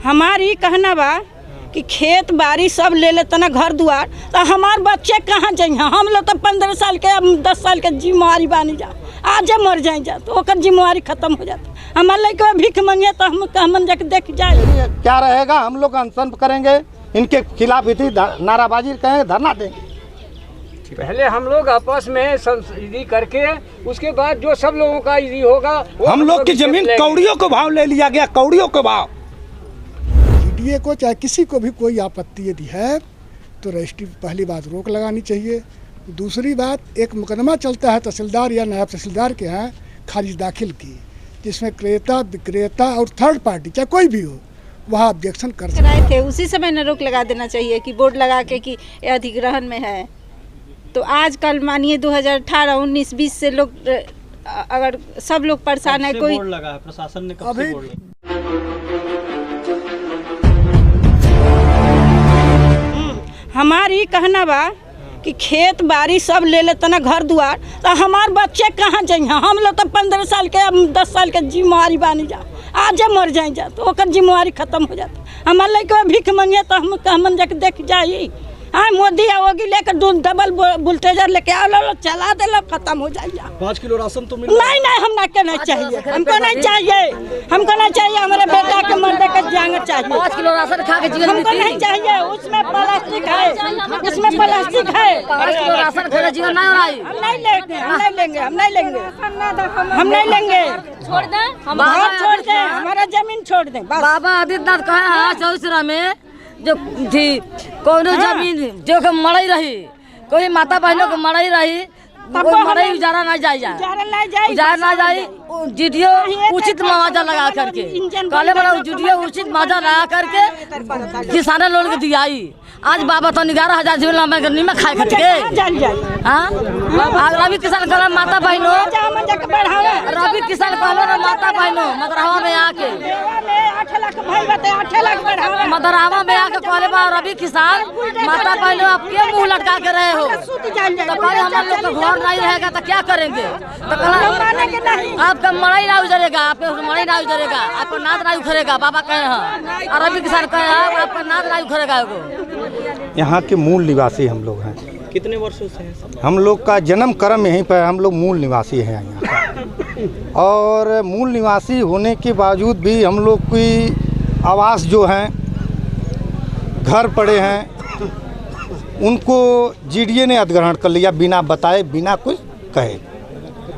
हमारी कहना बा कि खेत बाड़ी सब ले लेते ना घर दुआर, तो हमार बच्चे कहाँ जाइए? हम लोग तो 15 साल के 10 साल के जिम्मेवारी बानी जा, आज मर जाए जा तो ओकर जिम्मेवारी खत्म हो जाता। हमारे लड़के भीख मंगे तो हम जाके देख जाए क्या रहेगा। हम लोग अनशन करेंगे, इनके खिलाफ इतनी नाराबाजी करेंगे, धरना देंगे। पहले हम लोग आपस में संसदी करके उसके बाद जो सब लोगों का इजी होगा। हम लोग की जमीन कौड़ियों को भाव ले लिया गया, कौड़ियों को भाव। जीडीए को चाहे किसी को भी कोई आपत्ति यदि है तो रजिस्ट्री पहली बात रोक लगानी चाहिए। दूसरी बात, एक मुकदमा चलता है तहसीलदार या नायब तहसीलदार के यहाँ खारिज दाखिल की, जिसमें क्रेता विक्रेता और थर्ड पार्टी चाहे कोई भी हो वहाँ ऑब्जेक्शन कर रहे थे। उसी समय न रोक लगा देना चाहिए कि बोर्ड लगा के कि अधिग्रहण में है। तो आजकल मानिए 2018, 19, 20 से लोग अगर सब लोग परेशान है। कोई बोर्ड लगा है, प्रशासन ने कब से बोर्ड लगा? हमारी कहना बा कि खेत बाड़ी सब ले लेते ना घर दुआर, तो हमार बच्चे कहाँ जाइए? हम लोग तो 15 साल के 10 साल के जिम्मेवारी बानी जा, आज मर जाए जा तो ओकर जिम्मेवारी खत्म हो जाता। हमारे लड़के भीख मंगे तो हम जाके देख जाइए। हाँ, मोदी आओगी लेकर डबल बुलटेजर लेके आओ, चला दे, खत्म हो जाइए। 5 किलो राशन तो नहीं, हमना के नहीं चाहिए, हमको नहीं चाहिए, हमको नहीं चाहिए। हमारे बेटा के मर्दे का जांग चाहिए। 5 किलो राशन खा के जीवन हमको नहीं चाहिए। उसमें प्लास्टिक है, उसमें प्लास्टिक है। 5 किलो राशन खा के जीवन नहीं आई। हम नहीं लेंगे, हम नहीं लेंगे, हम नहीं लेंगे, हम नहीं लेंगे। छोड़ दें, छोड़ दें, हमारा जमीन छोड़ दें। बाबा आदित्यनाथ कहे हैं चौसरा में जो थी कोनो जमीन जो के मड़ई रही, कोई माता बहनों को मड़ई रही, कोई मड़ई उजारा ना जाए। जीडीओ उचित मुआवजा लगा करके कहले बना, जीडीओ उचित मुआवजा लगा करके किसानों लोग के दियाई। आज बाबा तो 11,000 जीवन में नीमक खाए खटके। हाँ, रवि किसान कहला माता बहनों, रवि किसान कहलो ना माता बहनों मदरहावा में आके, मदरहावा में आके कहले बा रवि किसान माता बहनों आप क्यों मुँह लटका के रहे हो? तो कहले हमारे लोग का घर नहीं रहेगा तो क्या करेंगे? तो कहला आपका मड़ई ना उजरेगा, आपका मड़ई ना उजरेगा, आपका नाद ना उखड़ेगा। बाबा कहे हैं और रवि किसान कहे हैं आपका नाद ना उखड़ेगा। यहाँ के मूल निवासी हम लोग हैं। कितने वर्षों से हैं? हम लोग का जन्म कर्म यहीं पर, हम लोग मूल निवासी हैं यहाँ का। और मूल निवासी होने के बावजूद भी हम लोग की आवास जो हैं, घर पड़े हैं, उनको जीडीए ने अधिग्रहण कर लिया बिना बताए, बिना कुछ कहे।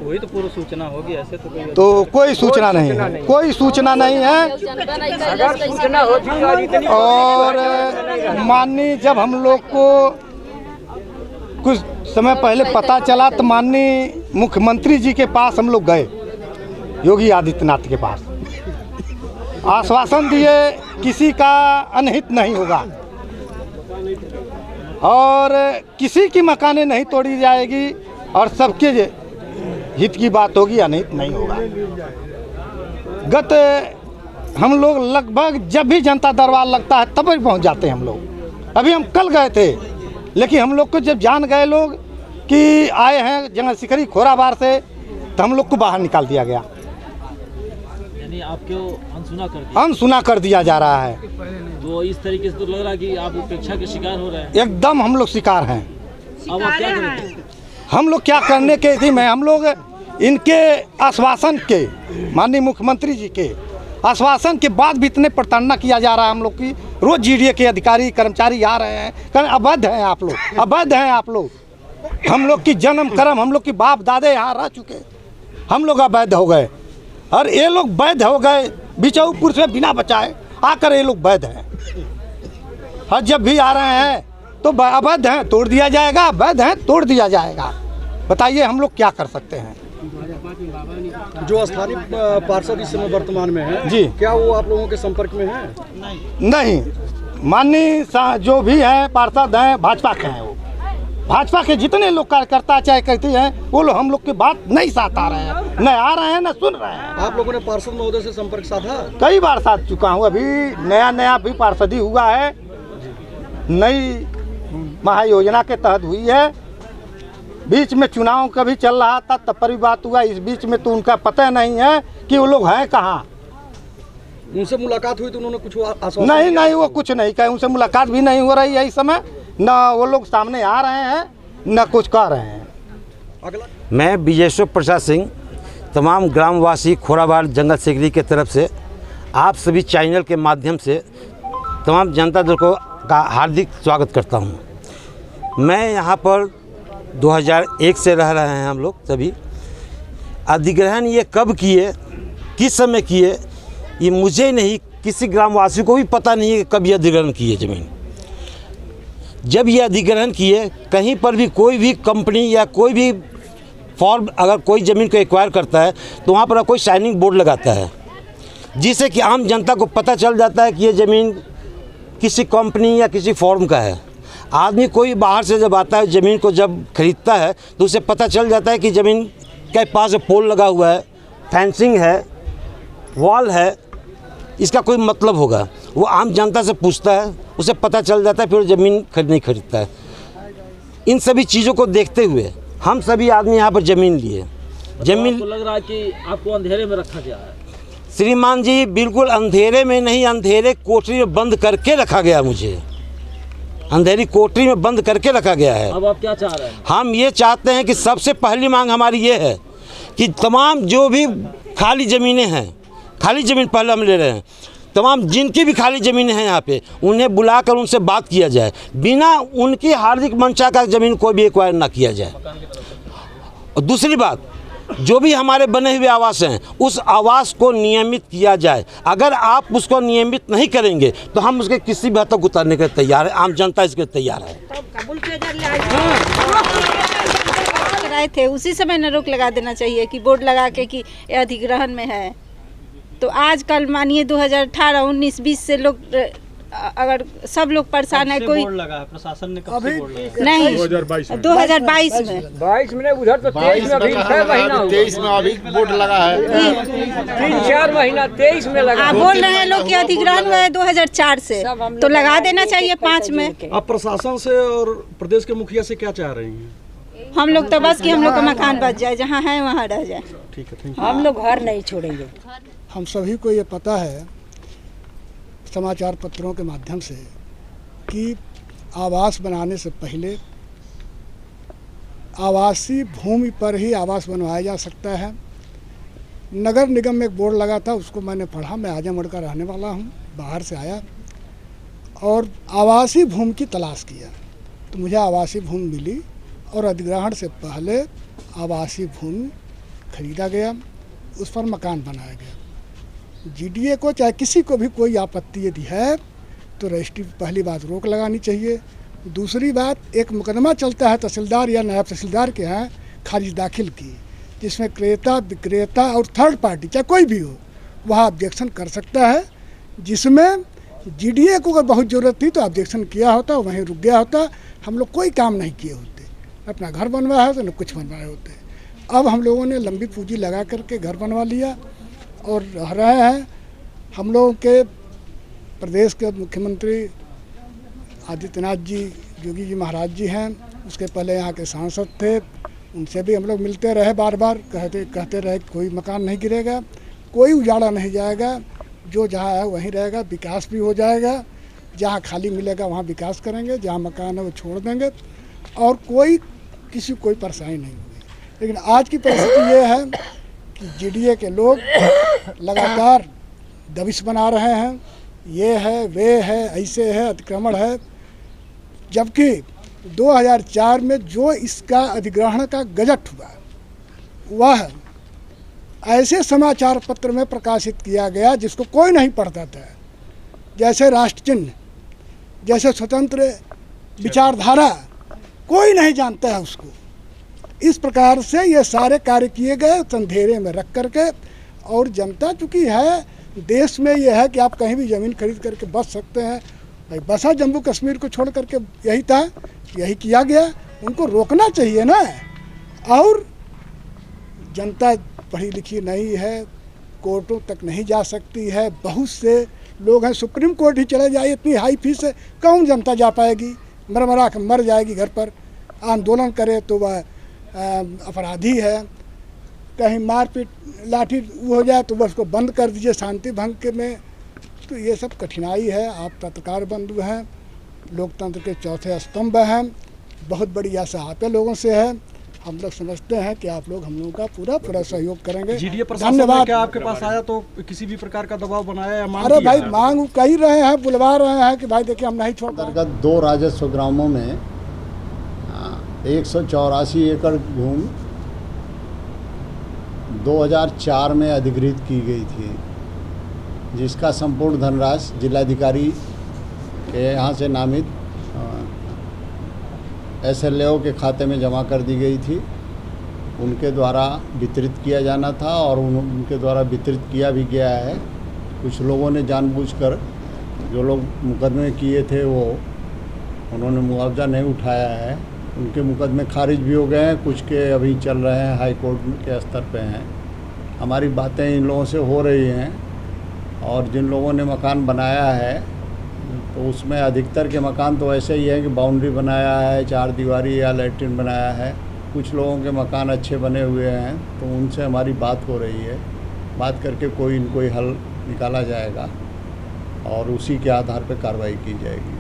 वही तो पूर्व सूचना होगी, ऐसे तो कोई सूचना नहीं है, कोई सूचना नहीं है। अगर सूचना होती और माननीय जब हम लोग को कुछ समय पहले पता चला तो माननीय मुख्यमंत्री जी के पास हम लोग गए, योगी आदित्यनाथ के पास, आश्वासन दिए किसी का अनहित नहीं होगा और किसी की मकानें नहीं तोड़ी जाएगी और सबके हित की बात होगी, अनहित नहीं होगा। हम लोग लगभग जब भी जनता दरबार लगता है तब भी पहुंच जाते हैं हम लोग। अभी हम कल गए थे, लेकिन हम लोग को जब जान गए लोग कि आए हैं जंगल शिकरी खोराबार से, तो हम लोग को बाहर निकाल दिया गया। यानी आपको अनसुना कर दिया जा रहा है। तो इस तरीके से तो लग रहा है कि आप उपेक्षा के शिकार हो रहे हैं। एकदम हम लोग शिकार हैं। अब आप क्या करेंगे? हम लोग क्या करने के थी मैं, हम लोग इनके आश्वासन के, माननीय मुख्यमंत्री जी के आश्वासन के बाद भी इतने प्रताड़ना किया जा रहा है हम लोग की। रोज जीडीए के अधिकारी कर्मचारी आ रहे हैं, कहें अवैध हैं आप लोग, अवैध हैं आप लोग। हम लोग की जन्म कर्म, हम लोग की बाप दादे यहाँ रह चुके, हम लोग अवैध हो गए और ये लोग वैध हो गए बिचौपुर से बिना बचाए आकर, ये लोग वैध हैं। और जब भी आ रहे हैं तो अवैध हैं तोड़ दिया जाएगा, अवैध हैं तोड़ दिया जाएगा। बताइए हम लोग क्या कर सकते हैं? जो स्थानीय पार्षद इस समय वर्तमान में है जी, क्या वो आप लोगों के संपर्क में है? नहीं, माननीय जो भी हैं पार्षद हैं भाजपा के हैं, वो भाजपा के जितने लोग कार्यकर्ता चाहे कहते हैं वो लोग हम लोग की बात नहीं साथ आ रहे हैं, न आ रहे हैं न सुन रहे हैं। आप लोगों ने पार्षद महोदय से संपर्क साधा? कई बार साथ चुका हूँ, अभी नया भी पार्षदी हुआ है, नई महायोजना के तहत हुई है। बीच में चुनाव का भी चल रहा था तब पर भी बात हुआ, इस बीच में तो उनका पता नहीं है कि वो लोग हैं कहाँ। उनसे मुलाकात हुई तो उन्होंने कुछ आश्वासन नहीं वो कुछ नहीं कहे, उनसे मुलाकात भी नहीं हो रही है इस समय, ना वो लोग सामने आ रहे हैं ना कुछ कह रहे हैं। अगला मैं विजयेश्वर प्रसाद सिंह तमाम ग्रामवासी खोराबाड़ जंगल सेक्रेटरी के तरफ से आप सभी चैनल के माध्यम से तमाम जनता दल को का हार्दिक स्वागत करता हूं। मैं यहां पर 2001 से रह रहे हैं हम लोग सभी। अधिग्रहण ये कब किए, किस समय किए, ये मुझे नहीं, किसी ग्रामवासी को भी पता नहीं है कि कब ये अधिग्रहण किए ज़मीन। जब ये अधिग्रहण किए, कहीं पर भी कोई भी कंपनी या कोई भी फॉर्म अगर कोई ज़मीन को एक्वायर करता है तो वहाँ पर कोई साइनिंग बोर्ड लगाता है, जिससे कि आम जनता को पता चल जाता है कि ये ज़मीन किसी कंपनी या किसी फॉर्म का है। आदमी कोई बाहर से जब आता है ज़मीन को जब खरीदता है तो उसे पता चल जाता है कि ज़मीन के पास पोल लगा हुआ है, फेंसिंग है, वॉल है, इसका कोई मतलब होगा। वो आम जनता से पूछता है, उसे पता चल जाता है, फिर ज़मीन नहीं खरीदता है। इन सभी चीज़ों को देखते हुए हम सभी आदमी यहाँ पर ज़मीन लिए। ज़मीन लग रहा है कि आपको अंधेरे में रखा गया है। श्रीमान जी, बिल्कुल अंधेरे में नहीं, अंधेरे कोठरी में बंद करके रखा गया। मुझे अंधेरी कोठरी में बंद करके रखा गया है। अब आप क्या चाह रहे हैं? हम ये चाहते हैं कि सबसे पहली मांग हमारी ये है कि तमाम जो भी खाली ज़मीनें हैं, खाली ज़मीन पहले हम ले रहे हैं, तमाम जिनकी भी खाली ज़मीनें हैं यहाँ पे, उन्हें बुलाकर उनसे बात किया जाए। बिना उनकी हार्दिक मंशा का ज़मीन कोई भी एक्वायर ना किया जाए। और दूसरी बात, जो भी हमारे बने हुए आवास हैं उस आवास को नियमित किया जाए। अगर आप उसको नियमित नहीं करेंगे तो हम उसके किसी भी हद तक उतारने के तैयार है। आम जनता इसके तैयार है। कराए थे उसी समय न रोक लगा देना चाहिए कि बोर्ड लगा के कि ये अधिग्रहण में है। तो आजकल मानिए 2018, 19, 20 से लोग अगर सब लोग परेशान है। कोई बोर्ड लगा है प्रशासन ने कब से बोर्ड लगा? नहीं, 2022 में 22 में उधर तो 23 में अभी 6 महीना 23 में अभी बोर्ड लगा है, 3-4 महीना 23 में लगा। आप बोल रहे हैं लोग कि अधिग्रहण हुआ है 2004 से, तो लगा देना चाहिए 5 में। आप प्रशासन से और प्रदेश के मुखिया से क्या चाह रही हैं? हम लोग तो बस कि हम लोग का मकान बच जाए, जहाँ है वहाँ रह जाए। ठीक है, थैंक यू। हम लोग घर नहीं छोड़ेंगे। हम सभी को ये पता है समाचार पत्रों के माध्यम से कि आवास बनाने से पहले आवासीय भूमि पर ही आवास बनवाया जा सकता है। नगर निगम में एक बोर्ड लगा था, उसको मैंने पढ़ा। मैं आजमगढ़ का रहने वाला हूँ, बाहर से आया और आवासीय भूमि की तलाश किया तो मुझे आवासीय भूमि मिली और अधिग्रहण से पहले आवासीय भूमि खरीदा गया, उस पर मकान बनाया गया। जीडीए को चाहे किसी को भी कोई आपत्ति यदि है तो रजिस्ट्री पहली बात रोक लगानी चाहिए। दूसरी बात, एक मुकदमा चलता है तहसीलदार या नायब तहसीलदार के यहाँ खारिज दाखिल की, जिसमें क्रेता विक्रेता और थर्ड पार्टी चाहे कोई भी हो वह ऑब्जेक्शन कर सकता है, जिसमें जीडीए को अगर बहुत ज़रूरत थी तो ऑब्जेक्शन किया होता, वहीं रुक गया होता। हम लोग कोई काम नहीं किए होते, अपना घर बनवाया होता, न कुछ बनवाए होते। अब हम लोगों ने लंबी पूंजी लगा करके घर बनवा लिया और रह रहे हैं। हम लोगों के प्रदेश के मुख्यमंत्री आदित्यनाथ जी, योगी जी महाराज जी हैं, उसके पहले यहाँ के सांसद थे, उनसे भी हम लोग मिलते रहे, बार बार कहते रहे कोई मकान नहीं गिरेगा, कोई उजाड़ा नहीं जाएगा, जो जहाँ है वहीं रहेगा, विकास भी हो जाएगा। जहाँ खाली मिलेगा वहाँ विकास करेंगे, जहाँ मकान है वो छोड़ देंगे और किसी कोई परेशानी नहीं होगी। लेकिन आज की परिस्थिति ये है कि जीडीए के लोग लगातार दबिश बना रहे हैं, ये है, वे है, ऐसे है, अतिक्रमण है। जबकि 2004 में जो इसका अधिग्रहण का गजट हुआ वह ऐसे समाचार पत्र में प्रकाशित किया गया जिसको कोई नहीं पढ़ता था, जैसे राष्ट्र चिन्ह, जैसे स्वतंत्र विचारधारा, कोई नहीं जानता है उसको। इस प्रकार से ये सारे कार्य किए गए अंधेरे में रख करके। और जनता चूँकि है, देश में ये है कि आप कहीं भी ज़मीन खरीद करके बस सकते हैं। भाई बसा जम्मू कश्मीर को छोड़ करके यही था, यही किया गया, उनको रोकना चाहिए ना। और जनता पढ़ी लिखी नहीं है, कोर्टों तक नहीं जा सकती है। बहुत से लोग हैं, सुप्रीम कोर्ट ही चले जाए, इतनी हाई फीस है, कौन जनता जा पाएगी? मर कर मर जाएगी घर पर। आंदोलन करे तो वह अपराधी है, कहीं मारपीट लाठी हो जाए तो बस उसको बंद कर दीजिए, शांति भंग के में परंतु ये सब कठिनाई है। आप पत्रकार बंधु हैं, लोकतंत्र के चौथे स्तंभ हैं, बहुत बड़ी आशा आप लोगों से है। हम लोग समझते हैं कि आप लोग हम लोगों का पूरा सहयोग करेंगे। जीडीए प्रशासन ने क्या आपके पास आया तो किसी भी प्रकार का दबाव बनाया या मांग? अरे भाई मांग कही रहे हैं, बुलवा रहे हैं कि भाई देखिए हम नहीं छोड़ अंतर्गत 2 राजस्व ग्रामों में 184 एकड़ भूमि 2004 में अधिग्रहित की गई थी, जिसका संपूर्ण धनराशि जिलाधिकारी के यहाँ से नामित SLO के खाते में जमा कर दी गई थी। उनके द्वारा वितरित किया जाना था और उनके द्वारा वितरित किया भी गया है। कुछ लोगों ने जानबूझकर, जो लोग मुकदमे किए थे वो उन्होंने मुआवजा नहीं उठाया है, उनके मुकदमे खारिज भी हो गए हैं, कुछ के अभी चल रहे हैं, हाई कोर्ट के स्तर पे हैं। हमारी बातें इन लोगों से हो रही हैं और जिन लोगों ने मकान बनाया है तो उसमें अधिकतर के मकान तो ऐसे ही है कि बाउंड्री बनाया है, 4 दीवारी या लैट्रिन बनाया है। कुछ लोगों के मकान अच्छे बने हुए हैं, तो उनसे हमारी बात हो रही है। बात करके कोई हल निकाला जाएगा और उसी के आधार पर कार्रवाई की जाएगी।